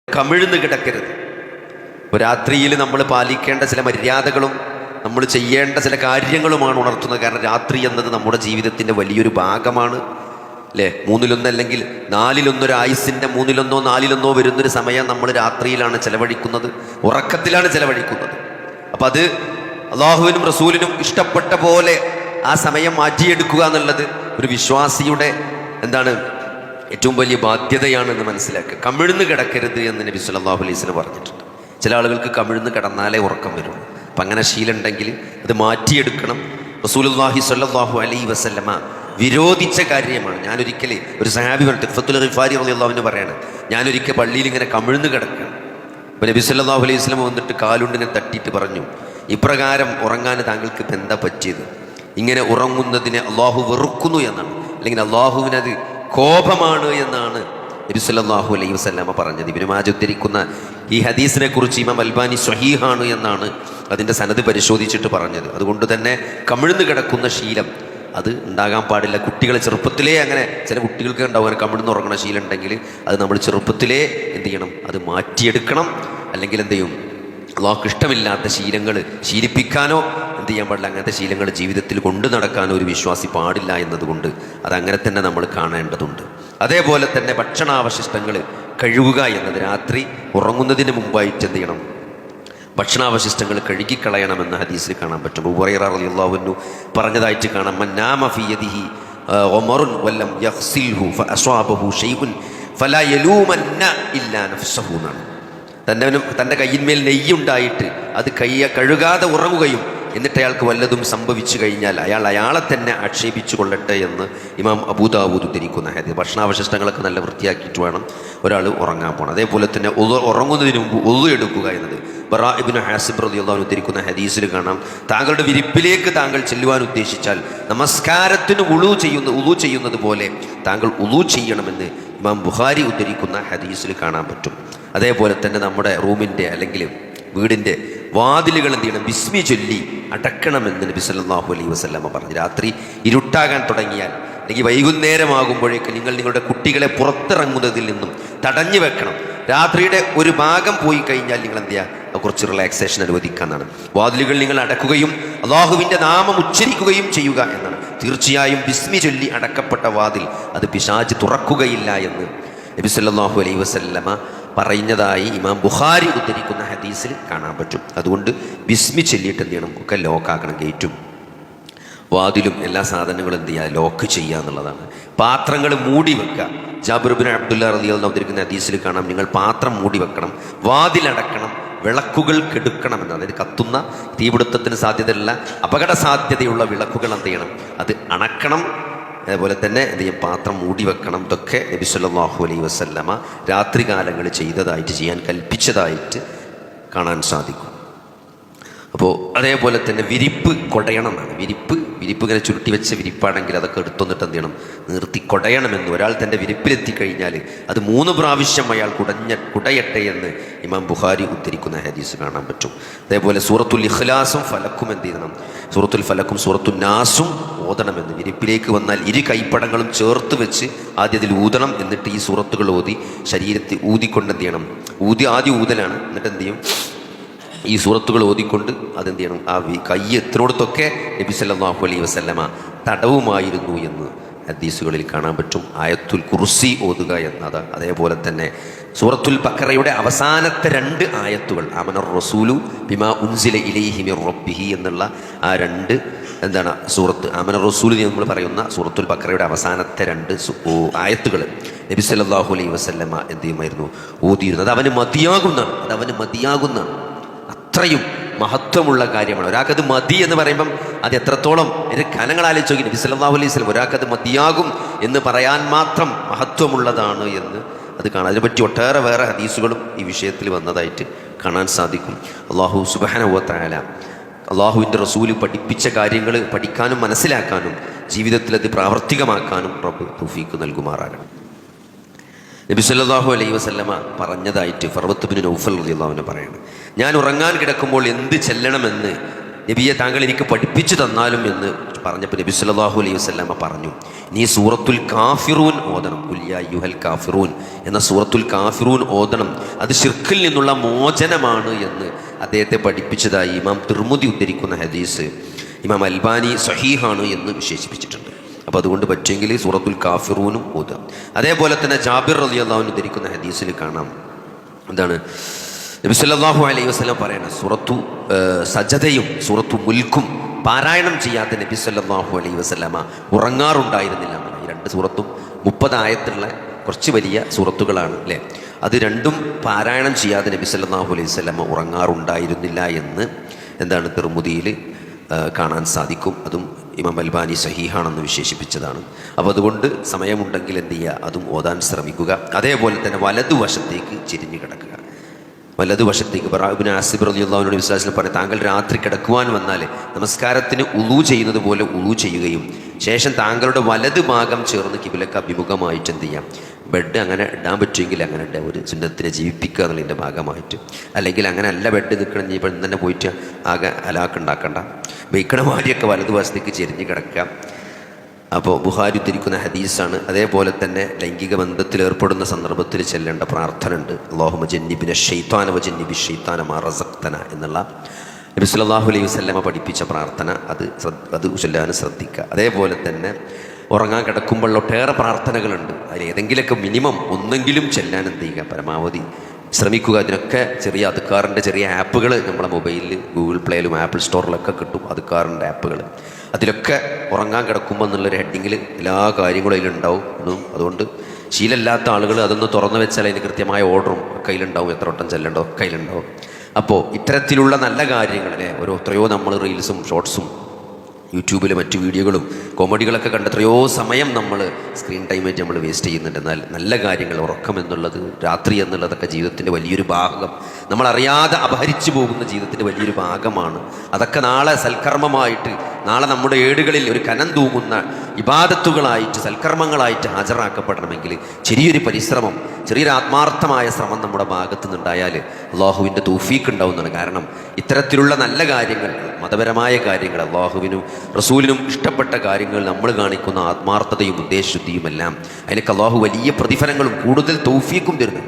കമിഴ്ന്ന് കിടക്കരുത്. രാത്രിയിൽ നമ്മൾ പാലിക്കേണ്ട ചില മര്യാദകളും നമ്മൾ ചെയ്യേണ്ട ചില കാര്യങ്ങളുമാണ് ഉണർത്തുന്നത്. കാരണം രാത്രി എന്നത് നമ്മുടെ ജീവിതത്തിൻ്റെ വലിയൊരു ഭാഗമാണ്, അല്ലേ? 1/3 അല്ലെങ്കിൽ 4/1 ആയുസിൻ്റെ 3/1 4/1 വരുന്നൊരു സമയം നമ്മൾ രാത്രിയിലാണ് ചെലവഴിക്കുന്നത്, ഉറക്കത്തിലാണ് ചെലവഴിക്കുന്നത്. അപ്പം അത് അള്ളാഹുവിനും റസൂലിനും ഇഷ്ടപ്പെട്ട പോലെ ആ സമയം മാറ്റിയെടുക്കുക എന്നുള്ളത് ഒരു വിശ്വാസിയുടെ ഏറ്റവും വലിയ ബാധ്യതയാണെന്ന് മനസ്സിലാക്കുക. കമിഴ്ന്ന് കിടക്കരുത് എന്ന് നബി സല്ലല്ലാഹു അലൈഹി വസല്ലം പറഞ്ഞിട്ടുണ്ട്. ചില ആളുകൾക്ക് കമിഴ്ന്ന് കിടന്നാലേ ഉറക്കം വരും. അപ്പം അങ്ങനെ ശീലം ഉണ്ടെങ്കിൽ അത് മാറ്റിയെടുക്കണം. റസൂലുള്ളാഹി സ്വല്ലല്ലാഹു അലൈഹി വസല്ലമ വിരോധിച്ച കാര്യമാണ്. ഞാനൊരിക്കൽ ഒരു സഹാബി പറഞ്ഞു, തിഫ്ഫത്തുൽ ഗിഫാരി റളിയല്ലാഹു അൻഹു പറയാണ്, ഞാനൊരിക്കൽ പള്ളിയിൽ ഇങ്ങനെ കമിഴ്ന്ന് കിടക്കുകയാണ്. അപ്പോൾ നബി സല്ലല്ലാഹു അലൈഹി വസല്ലം വന്നിട്ട് കാലുണ്ടിനെ തട്ടിയിട്ട് പറഞ്ഞു, ഇപ്രകാരം ഉറങ്ങാൻ താങ്കൾക്ക് ഇപ്പം എന്താ പറ്റിയത്? ഇങ്ങനെ ഉറങ്ങുന്നതിനെ അള്ളാഹു വെറുക്കുന്നു എന്നാണ്, അല്ലെങ്കിൽ അള്ളാഹുവിനത് കോപമാണ് എന്നാണ് നബി സല്ലല്ലാഹു അലൈഹി വസല്ലമ പറഞ്ഞത്. ഇബ്നു മാജ ഉദ്ധരിക്കുന്ന ഈ ഹദീസിനെ കുറിച്ച് ഇമാം അൽബാനി സ്വഹീഹാണ് എന്നാണ് അതിൻ്റെ സനദ് പരിശോധിച്ചിട്ട് പറഞ്ഞത്. അതുകൊണ്ട് തന്നെ കമിഴ്ന്ന് കിടക്കുന്ന ശീലം അത് ഉണ്ടാകാൻ പാടില്ല. കുട്ടികളെ ചെറുപ്പത്തിലേ അങ്ങനെ ചില കുട്ടികൾക്ക് ഉണ്ടാവും അങ്ങനെ കമിഴ്ന്ന് ഉറങ്ങുന്ന ശീലം ഉണ്ടെങ്കിൽ അത് നമ്മൾ ചെറുപ്പത്തിലേ എന്ത് ചെയ്യണം? അത് മാറ്റിയെടുക്കണം. അല്ലെങ്കിൽ എന്ത് ചെയ്യും? അള്ളാഹുക്ക് ഇഷ്ടമില്ലാത്ത ശീലങ്ങൾ ശീലിപ്പിക്കാനോ എന്ത് ചെയ്യാൻ പാടില്ല, അങ്ങനത്തെ ശീലങ്ങൾ ജീവിതത്തിൽ കൊണ്ടു നടക്കാനോ ഒരു വിശ്വാസി പാടില്ല എന്നതുകൊണ്ട് അതങ്ങനെ തന്നെ നമ്മൾ കാണേണ്ടതുണ്ട്. അതേപോലെ തന്നെ ഭക്ഷണാവശിഷ്ടങ്ങൾ കഴുകുക എന്നത്, രാത്രി ഉറങ്ങുന്നതിന് മുമ്പായിട്ട് എന്ത് ചെയ്യണം? ഭക്ഷണാവശിഷ്ടങ്ങൾ കഴുകിക്കളയണമെന്ന് ഹദീസിൽ കാണാൻ പറ്റും. അബൂ ഹുറൈറ റളിയല്ലാഹു അൻഹു പറഞ്ഞതായിട്ട് കാണാം, മൻ നാമ ഫീ യദിഹി ഉമറുൻ വലം യഗ്സിൽഹു ഫഅസ്വാബഹു ഷൈഉൻ ഫലാ യലൂമന്ന ഇല്ലാ നഫ്സഹു എന്നാണ്. തൻ്റെ കയ്യിന്മേൽ നെയ്യുണ്ടായിട്ട് അത് കഴുകാതെ ഉറങ്ങുകയും എന്നിട്ട് അയാൾക്ക് വല്ലതും സംഭവിച്ചു കഴിഞ്ഞാൽ അയാളെ തന്നെ ആക്ഷേപിച്ചു കൊള്ളട്ടെ എന്ന് ഇമാം അബൂ ദാവൂദ് ഉദ്ധരിക്കുന്ന ഹദീസ്. ഭക്ഷണാവശിഷ്ടങ്ങളൊക്കെ നല്ല വൃത്തിയാക്കിയിട്ട് വേണം ഒരാൾ ഉറങ്ങാൻ പോകണം. അതേപോലെ തന്നെ ഉറങ്ങുന്നതിന് മുമ്പ് ഉളു എടുക്കുക എന്നത് ബറാ ഇബ്നു ഹാസിബ് റളിയല്ലാഹു അൻഹു ഉദ്ധരിക്കുന്ന ഹദീസിൽ കാണാം, താങ്കളുടെ വിരിപ്പിലേക്ക് താങ്കൾ ചെല്ലുവാൻ ഉദ്ദേശിച്ചാൽ നമസ്കാരത്തിന് ഉളു ചെയ്യുന്നത് പോലെ താങ്കൾ ഉളു ചെയ്യണമെന്ന് ഇമാം ബുഖാരി ഉദ്ധരിക്കുന്ന ഹദീസിൽ കാണാൻ പറ്റും. അതേപോലെ തന്നെ നമ്മുടെ റൂമിൻ്റെ അല്ലെങ്കിൽ വീടിൻ്റെ വാതിലുകൾ എന്ത് ചെയ്യണം? ബിസ്മി ചൊല്ലി അടക്കണമെന്ന് നബി സല്ലല്ലാഹു അലൈഹി വസല്ലമ പറഞ്ഞു. രാത്രി ഇരുട്ടാകാൻ തുടങ്ങിയാൽ അല്ലെങ്കിൽ വൈകുന്നേരമാകുമ്പോഴേക്ക് നിങ്ങളുടെ കുട്ടികളെ പുറത്തിറങ്ങുന്നതിൽ നിന്നും തടഞ്ഞു വെക്കണം. രാത്രിയുടെ ഒരു ഭാഗം പോയി കഴിഞ്ഞാൽ നിങ്ങൾ എന്ത് ചെയ്യുക? കുറച്ച് റിലാക്സേഷൻ അനുവദിക്കാന്നാണ്. വാതിലുകൾ നിങ്ങൾ അടക്കുകയും അള്ളാഹുവിൻ്റെ നാമം ഉച്ചരിക്കുകയും ചെയ്യുക എന്നാണ്. തീർച്ചയായും ബിസ്മി ചൊല്ലി അടക്കപ്പെട്ട വാതിൽ അത് പിശാച് തുറക്കുകയില്ല എന്ന് നബി സല്ലല്ലാഹു അലൈഹി വസല്ലമ പറയുന്നതായി ഇമാം ബുഖാരി ഉദ്ധരിക്കുന്ന ഹദീസിൽ കാണാൻ പറ്റും. അതുകൊണ്ട് ബിസ്മി ചൊല്ലിയിട്ട് എന്ത് ചെയ്യണം? ഒക്കെ ലോക്കാക്കണം. ഗേറ്റും വാതിലും എല്ലാ സാധനങ്ങളും എന്ത് ചെയ്യുക? ലോക്ക് ചെയ്യുക എന്നുള്ളതാണ്. പാത്രങ്ങൾ മൂടി വെക്കുക. ജാബിർ ഇബ്നു അബ്ദുല്ലാ റളിയല്ലാഹു അൻഹു ഉദ്ധരിക്കുന്ന ഹദീസിൽ കാണാം, നിങ്ങൾ പാത്രം മൂടി വെക്കണം, വാതിലടക്കണം, വിളക്കുകൾ കെടുക്കണം എന്നാണ്. അതായത് കത്തുന്ന തീപിടുത്തത്തിന് സാധ്യതയുള്ള അപകട സാധ്യതയുള്ള വിളക്കുകൾ എന്ത് ചെയ്യണം? അത് അണക്കണം. അതേപോലെ തന്നെ എന്ത് ചെയ്യും? പാത്രം മൂടി വെക്കണം. ഇതൊക്കെ നബി സല്ലല്ലാഹു അലൈഹി വസല്ലമ രാത്രി കാലങ്ങളിൽ ചെയ്യാൻ കൽപ്പിച്ചതായിട്ട് കാണാൻ സാധിക്കും. അപ്പോൾ അതേപോലെ തന്നെ വിരിപ്പ് കൊടയണം എന്നാണ്. വിരിപ്പ് ഇങ്ങനെ ചുരുട്ടി വെച്ച വിരിപ്പാണെങ്കിൽ അതൊക്കെ എടുത്തൊന്നിട്ട് എന്ത് ചെയ്യണം? നിർത്തി കൊടയണമെന്ന്. ഒരാൾ തൻ്റെ വിരിപ്പിലെത്തിക്കഴിഞ്ഞാൽ അത് 3 പ്രാവശ്യം അയാൾ കുടയട്ടെ എന്ന് ഇമാം ബുഖാരി ഉദ്ധരിക്കുന്ന ഹദീസ് കാണാൻ പറ്റും. അതേപോലെ സൂറത്തുൽ ഇഖ്ലാസും ഫലക്കും എന്ത് ചെയ്യണം? സൂറത്തുൽ ഫലക്കും സൂറത്തുൽ നാസും ഓതണമെന്ന്. വിരിപ്പിലേക്ക് വന്നാൽ 2 കൈപ്പടങ്ങളും ചേർത്ത് വെച്ച് ആദ്യം അതിൽ ഊതണം. എന്നിട്ട് ഈ സൂറത്തുകൾ ഓതി ശരീരത്തിൽ ഊതിക്കൊണ്ട് എന്ത് ചെയ്യണം? ആദ്യം ഊതലാണ്. എന്നിട്ട് എന്ത് ചെയ്യും? ഈ സൂറത്തുകൾ ഓതിക്കൊണ്ട് അതെന്ത് ചെയ്യണം? ആ കൈ എത്തിനോടത്തൊക്കെ നബി സല്ലല്ലാഹു അലൈഹി വസല്ലമ തടവുമായിരുന്നു എന്ന് ഹദീസുകളിൽ കാണാൻ പറ്റും. ആയത്തുൽ കുർസി ഓതുക എന്നത്. അതേപോലെ തന്നെ സൂറത്തുൽ ബഖറയുടെ അവസാനത്തെ 2 ആയത്തുകൾ, ആമനർ റസൂലു ബിമാ ഉൻസില ഇലൈഹി മിർ റബ്ബിഹി എന്നുള്ള ആ 2 സൂറത്ത്, ആമനർ റസൂൽ എന്ന് നമ്മൾ പറയുന്ന സൂറത്തുൽ ബഖറയുടെ അവസാനത്തെ 2 ആയത്തുകൾ നബി സല്ലല്ലാഹു അലൈഹി വസല്ലമ എന്ത് ചെയ്യുമായിരുന്നു? ഓതിയിരുന്നത്. അത് അവന് മതിയാകുന്നതാണ്. അത്രയും മഹത്വമുള്ള കാര്യമാണ്. ഒരാൾക്കത് മതി എന്ന് പറയുമ്പം അത് എത്രത്തോളം എൻ്റെ കനങ്ങൾ ആലോചിച്ച് നോക്കി. നബി സല്ലല്ലാഹു അലൈഹി വസല്ലം ഒരാൾക്കത് മതിയാകും എന്ന് പറയാൻ മാത്രം മഹത്വമുള്ളതാണ് എന്ന് അത് കാണാം. അതിനെപ്പറ്റി ഒട്ടേറെ വേറെ ഹദീസുകളും ഈ വിഷയത്തിൽ വന്നതായിട്ട് കാണാൻ സാധിക്കും. അല്ലാഹു സുബ്ഹാനഹു വ തആല അള്ളാഹുവിൻ്റെ റസൂല് പഠിപ്പിച്ച കാര്യങ്ങൾ പഠിക്കാനും മനസ്സിലാക്കാനും ജീവിതത്തിൽ അത് പ്രാവർത്തികമാക്കാനും റബ്ബ് തൗഫീഖ് നൽകുമാറാകണം. നബി സല്ലല്ലാഹു അലൈഹി വസല്ലമ പറഞ്ഞതായിട്ട് ഫർവത്ത് ബിൻ നൗഫൽ റളിയല്ലാഹു അൻഹു പറയുന്നു, ഞാൻ ഉറങ്ങാൻ കിടക്കുമ്പോൾ എന്ത് ചെല്ലണമെന്ന് നബിയെ താങ്കൾ എനിക്ക് പഠിപ്പിച്ചു തന്നാലും എന്ന് പറഞ്ഞപ്പോൾ നബി സല്ലല്ലാഹു അലൈഹി വസല്ലമ പറഞ്ഞു, നീ സൂറത്തുൽ കാഫിറൂൻ ഓതണം. ഖുൽ യാ അയ്യുഹൽ കാഫിറൂൻ എന്ന സൂറത്തുൽ കാഫിറൂൻ ഓതണം. അത് ശിർക്കിൽ നിന്നുള്ള മോചനമാണ് എന്ന് അദ്ദേഹത്തെ പഠിപ്പിച്ചതായി ഇമാം തിർമുദി ഉദ്ധരിക്കുന്ന ഹദീസ് ഇമാം അൽബാനി സഹീഹാണ് എന്ന് വിശേഷിപ്പിച്ചിട്ടുണ്ട്. അപ്പോൾ അതുകൊണ്ട് പറ്റുമെങ്കിൽ സൂറത്തുൽ കാഫിറൂനും ഓതാം. അതേപോലെ തന്നെ ജാബിർ റളിയല്ലാഹു അൻഹു ഉദ്ധരിക്കുന്ന ഹദീസിൽ കാണാം, എന്താണ് നബി സല്ലല്ലാഹു അലൈഹി വസല്ലം പറയണം, സൂറത്തു സജദയും സൂറത്തു മുൽക്കും പാരായണം ചെയ്യാത്ത നബി സല്ലല്ലാഹു അലൈഹി വസല്ലമ ഉറങ്ങാറുണ്ടായിരുന്നില്ല എന്നാണ്. ഈ രണ്ട് സൂറത്തും 30 ആയത്തുള്ള കുറച്ച് വലിയ സൂറത്തുകളാണ് അല്ലേ. അത് രണ്ടും പാരായണം ചെയ്യാതെ നബി സല്ലല്ലാഹു അലൈഹി വസല്ലമ ഉറങ്ങാറുണ്ടായിരുന്നില്ല എന്ന് എന്താണ് തിർമുദിയിൽ കാണാൻ സാധിക്കും. അതും ഇമാം അൽബാനി സഹീഹാണെന്ന് വിശേഷിപ്പിച്ചതാണ്. അപ്പോൾ അതുകൊണ്ട് സമയമുണ്ടെങ്കിൽ എന്ത് ചെയ്യുക, അതും ഓതാൻ ശ്രമിക്കുക. അതേപോലെ തന്നെ വലതുവശത്തേക്ക് ചെരിഞ്ഞു കിടക്കുക. വലതുവശത്തേക്ക് ഇബ്നു ആസിബ് റളിയല്ലാഹു അൻഹു വിശ്വാസത്തിൽ പറയും, താങ്കൾ രാത്രി കിടക്കുവാൻ വന്നാൽ നമസ്കാരത്തിന് ഉളു ചെയ്യുന്നത് പോലെ ഉളു ചെയ്യുകയും ശേഷം താങ്കളുടെ വലത് ഭാഗം ചേർന്ന് കിബിലക്ക് അഭിമുഖമായിട്ട് എന്ത് ചെയ്യാം, ബെഡ് അങ്ങനെ ഇടാൻ പറ്റുമെങ്കിൽ അങ്ങനെ ഇടുക, ഒരു സുന്നത്തിനെ ജീവിപ്പിക്കുക എന്നുള്ളതിൻ്റെ ഭാഗമായിട്ട്. അല്ലെങ്കിൽ അങ്ങനെ അല്ല ബെഡ് നിൽക്കണം, ഇപ്പം ഇന്ന് തന്നെ പോയിട്ട് ആകെ ഹലാക്കുണ്ടാക്കണ്ട, ബൈക്കണമാരിയൊക്കെ വലതുവശത്തേക്ക് ചെരിഞ്ഞ് കിടക്കുക. അപ്പോൾ ബുഖാരി ഉദ്ധരിക്കുന്ന ഹദീസാണ്. അതേപോലെ തന്നെ ലൈംഗിക ബന്ധത്തിൽ ഏർപ്പെടുന്ന സന്ദർഭത്തിൽ ചെല്ലേണ്ട പ്രാർത്ഥന ഉണ്ട്, അല്ലാഹുമ്മ ജന്നിബിന ശൈത്താന വജന്നിബി ശൈത്താന മാ റസഖ്തന എന്നുള്ള നബി സല്ലല്ലാഹു അലൈഹി വസല്ലമ പഠിപ്പിച്ച പ്രാർത്ഥന. അത് ചൊല്ലാൻ ശ്രദ്ധിക്കുക. അതേപോലെ തന്നെ ഉറങ്ങാൻ കിടക്കുമ്പോൾ ഒട്ടേറെ പ്രാർത്ഥനകളുണ്ട്. അതിൽ ഏതെങ്കിലുമൊക്കെ മിനിമം ഒന്നെങ്കിലും ചെല്ലാൻ എന്ത് ചെയ്യുക, പരമാവധി ശ്രമിക്കുക. അതിനൊക്കെ ചെറിയ അദ്കാറിൻ്റെ ചെറിയ ആപ്പുകൾ നമ്മുടെ മൊബൈലിൽ ഗൂഗിൾ പ്ലേയിലും ആപ്പിൾ സ്റ്റോറിലൊക്കെ കിട്ടും. അദ്കാറിൻ്റെ ആപ്പുകൾ, അതിലൊക്കെ ഉറങ്ങാൻ കിടക്കുമ്പോൾ എന്നുള്ളൊരു ഹെഡിങ്ങിൽ എല്ലാ കാര്യങ്ങളും അതിലുണ്ടാവും. അതുകൊണ്ട് ശീലമില്ലാത്ത ആളുകൾ അതൊന്ന് തുറന്നു വെച്ചാൽ അതിന് കൃത്യമായ ഓർഡറും കയ്യിലുണ്ടാവും, എത്ര വട്ടം ചെല്ലണ്ടോ കയ്യിലുണ്ടാവും. അപ്പോൾ ഇത്തരത്തിലുള്ള നല്ല കാര്യങ്ങളെ എത്രയോ നമ്മൾ റീൽസും ഷോർട്സും യൂട്യൂബിൽ മറ്റു വീഡിയോകളും കോമഡികളൊക്കെ കണ്ട് എത്രയോ സമയം നമ്മൾ സ്ക്രീൻ ടൈമായിട്ട് നമ്മൾ വേസ്റ്റ് ചെയ്യുന്നുണ്ട്. എന്നാൽ നല്ല കാര്യങ്ങൾ, ഉറക്കം എന്നുള്ളത്, രാത്രി എന്നുള്ളതൊക്കെ ജീവിതത്തിൻ്റെ വലിയൊരു ഭാഗം, നമ്മളറിയാതെ അപഹരിച്ചു പോകുന്ന ജീവിതത്തിൻ്റെ വലിയൊരു ഭാഗമാണ്. അതൊക്കെ നാളെ സൽക്കർമ്മമായിട്ട്, നാളെ നമ്മുടെ ഏടുകളിൽ ഒരു കനം തൂങ്ങുന്ന ഇബാദത്തുകളായിട്ട്, സൽക്കർമ്മങ്ങളായിട്ട് ഹാജരാക്കപ്പെടണമെങ്കിൽ ചെറിയൊരു പരിശ്രമം, ചെറിയൊരു ആത്മാർത്ഥമായ ശ്രമം നമ്മുടെ ഭാഗത്തു നിന്നുണ്ടായാൽ അള്ളാഹുവിൻ്റെ തൗഫീഖ് ഉണ്ടാവുന്നതാണ്. കാരണം ഇത്തരത്തിലുള്ള നല്ല കാര്യങ്ങൾ, മതപരമായ കാര്യങ്ങൾ, അള്ളാഹുവിനും റസൂലിനും ഇഷ്ടപ്പെട്ട കാര്യങ്ങൾ നമ്മൾ കാണിക്കുന്ന ആത്മാർത്ഥതയും ഉദ്ദേശശുദ്ധിയുമെല്ലാം അതിനൊക്കെ അള്ളാഹു വലിയ പ്രതിഫലങ്ങളും കൂടുതൽ തൗഫീഖും തരുന്നു.